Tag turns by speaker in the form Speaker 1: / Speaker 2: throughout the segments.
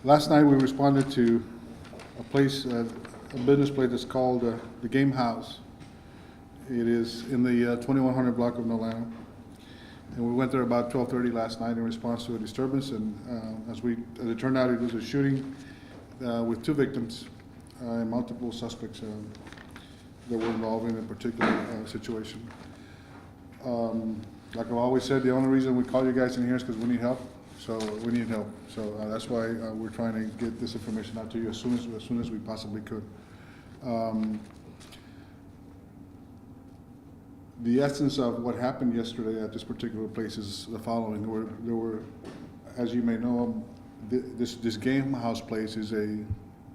Speaker 1: Last night we responded to a place, a business place that's called the Game House. It is in the 2100 block of Nolana. And we went there about 12:30 last night in response to a disturbance, and as it turned out, it was a shooting with 2 victims and multiple suspects that were involved in a particular situation. Like I've always said, the only reason we call you guys in here is because we need help. So we need help. So that's why we're trying to get this information out to you as soon as we possibly could. The essence of what happened yesterday at this particular place is the following. There were, as you may know, this game house place is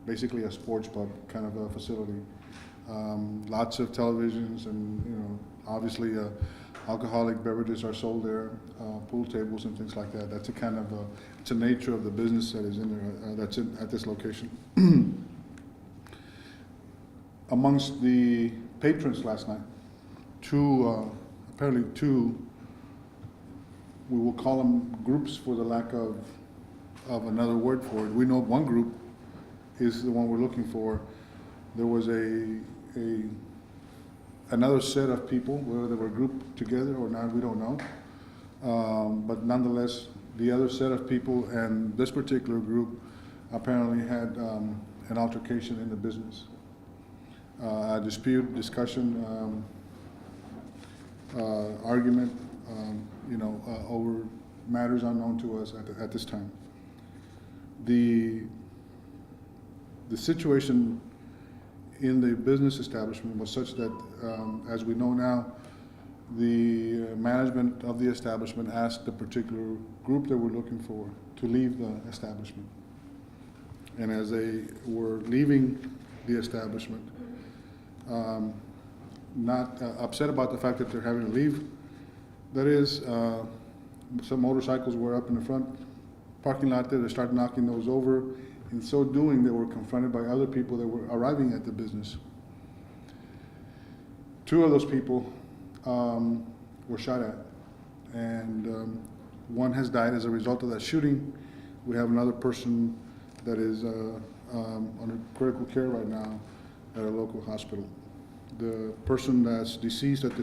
Speaker 1: basically a sports pub kind of a facility. Lots of televisions and obviously alcoholic beverages are sold there, pool tables and things like that. That's a kind of it's a nature of the business that is in there. That's at this location. Amongst the patrons last night, apparently two, we will call them groups for the lack of another word for it. We know one group is the one we're looking for. There was another set of people, whether they were grouped together or not, we don't know. But nonetheless, the other set of people and this particular group apparently had an altercation in the business. A dispute, discussion, argument, over matters unknown to us at this time. The situation in the business establishment was such that, as we know now, the management of the establishment asked the particular group that we're looking for to leave the establishment. And as they were leaving the establishment, not upset about the fact that they're having to leave, that is, some motorcycles were up in the front parking lot there. They started knocking those over. In so doing, they were confronted by other people that were arriving at the business. 2 of those people were shot at, and one has died as a result of that shooting. We have another person that is under critical care right now at a local hospital. The person that's deceased at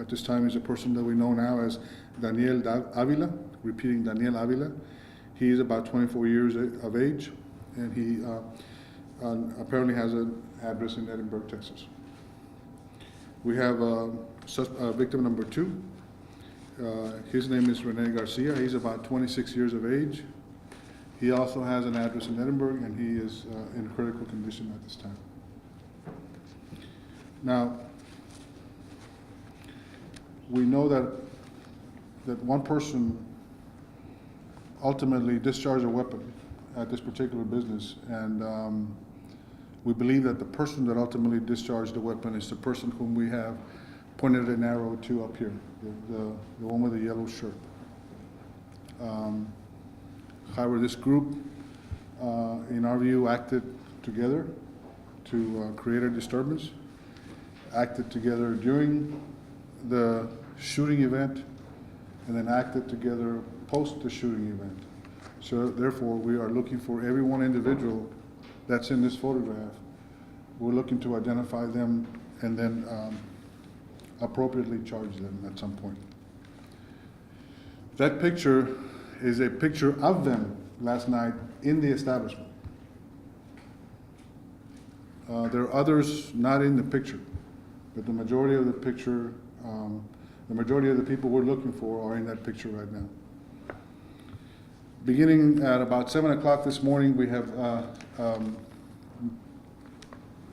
Speaker 1: this time is a person that we know now as Daniel Avila, repeating Daniel Avila. He is about 24 years of age, and he apparently has an address in Edinburgh, Texas. We have victim number 2. His name is Rene Garcia. He's about 26 years of age. He also has an address in Edinburgh, and he is in critical condition at this time. Now, we know that one person ultimately discharged a weapon at this particular business, and we believe that the person that ultimately discharged the weapon is the person whom we have pointed an arrow to up here, the one with the yellow shirt. However, this group, in our view, acted together to create a disturbance, acted together during the shooting event, and then acted together post the shooting event. So therefore, we are looking for every one individual that's in this photograph. We're looking to identify them and then appropriately charge them at some point. That picture is a picture of them last night in the establishment. There are others not in the picture, but the majority of the picture, the majority of the people we're looking for are in that picture right now. Beginning at about 7 o'clock this morning, we have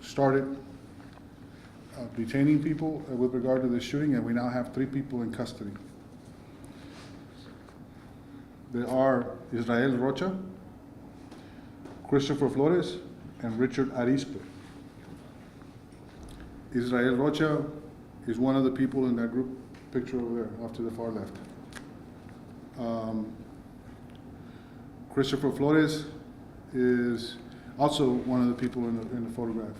Speaker 1: started detaining people with regard to this shooting, and we now have 3 people in custody. They are Israel ROCHA, Christopher Flores, and Richard Arispe. Israel ROCHA is one of the people in that group picture over there, off to the far left. Christopher Flores is also one of the people in the photograph.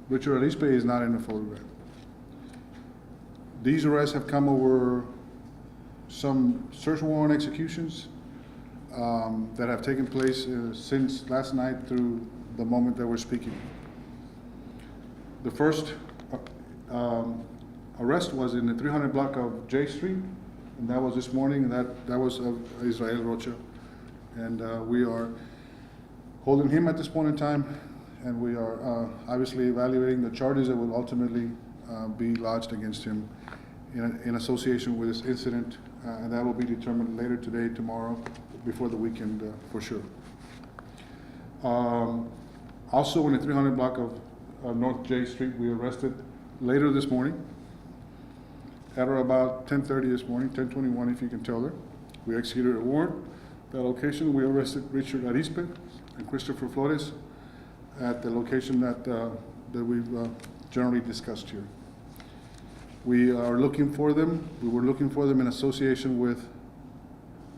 Speaker 1: Richard Arispe is not in the photograph. These arrests have come over some search warrant executions, that have taken place since last night through the moment that we're speaking. The first arrest was in the 300 block of J Street, and that was this morning, and that was of Israel ROCHA. And we are holding him at this point in time, and we are obviously evaluating the charges that will ultimately be lodged against him in association with this incident, and that will be determined later today, tomorrow, before the weekend for sure. Also in the 300 block of North J Street, we arrested later this morning, at or about 10:30 this morning, 10:21 if you can tell her. We executed a warrant. That location, we arrested Richard Arispe and Christopher Flores at the location that we've generally discussed here. We are looking for them. We were looking for them in association with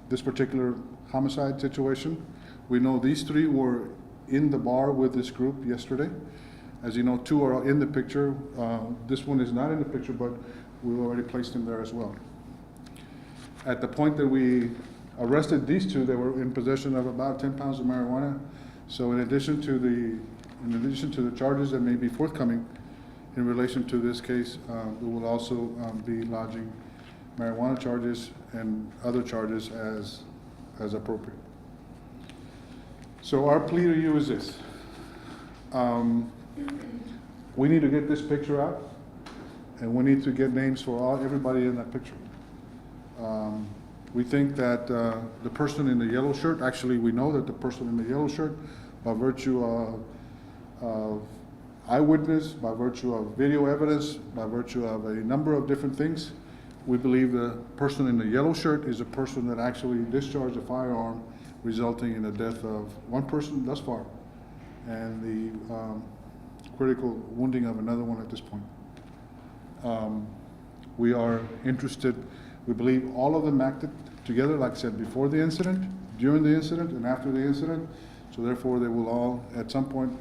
Speaker 1: this particular homicide situation. We know these three were in the bar with this group yesterday. As you know, two are in the picture. This one is not in the picture, but we already placed him there as well. At the point that we arrested these two, they were in possession of about 10 pounds of marijuana. So in addition to the charges that may be forthcoming in relation to this case, we will also be lodging marijuana charges and other charges as appropriate. So our plea to you is this. We need to get this picture out, and we need to get names for everybody in that picture. We think that the person in the yellow shirt, actually we know that the person in the yellow shirt, by virtue of eyewitness, by virtue of video evidence, by virtue of a number of different things, we believe the person in the yellow shirt is a person that actually discharged a firearm, resulting in the death of one person thus far, and the critical wounding of another one at this point. We are interested, we believe all of them acted together, like I said, before the incident, during the incident, and after the incident, so therefore they will all, at some point,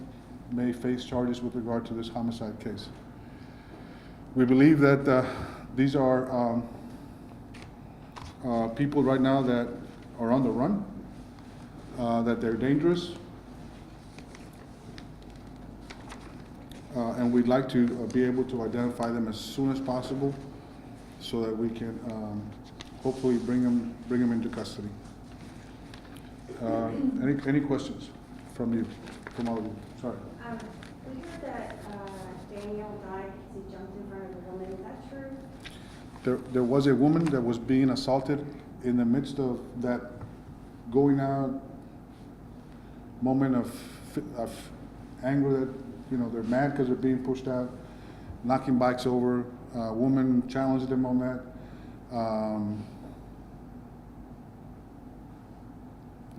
Speaker 1: may face charges with regard to this homicide case. We believe that these are people right now that are on the run, that they're dangerous, and we'd like to be able to identify them as soon as possible so that we can hopefully bring them into custody. Any questions from you, from all of you? Sorry.
Speaker 2: We heard that Daniel died because he jumped in front of a woman. Is that true?
Speaker 1: There was a woman that was being assaulted in the midst of that going out moment of anger that, you know, they're mad because they're being pushed out, knocking bikes over. A woman challenged them on that.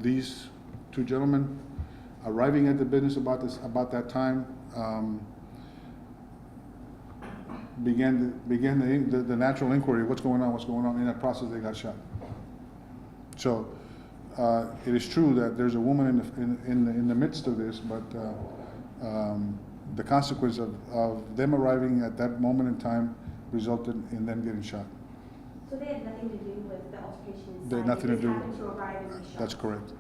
Speaker 1: These two gentlemen arriving at the business about that time began the natural inquiry, what's going on. In that process they got shot. So it is true that there's a woman in the midst of this, but the consequence of them arriving at that moment in time resulted in them getting shot.
Speaker 2: So they had nothing to do with the altercation inside?
Speaker 1: They had nothing to do.
Speaker 2: Happened to arrive and be shot.
Speaker 1: That's correct.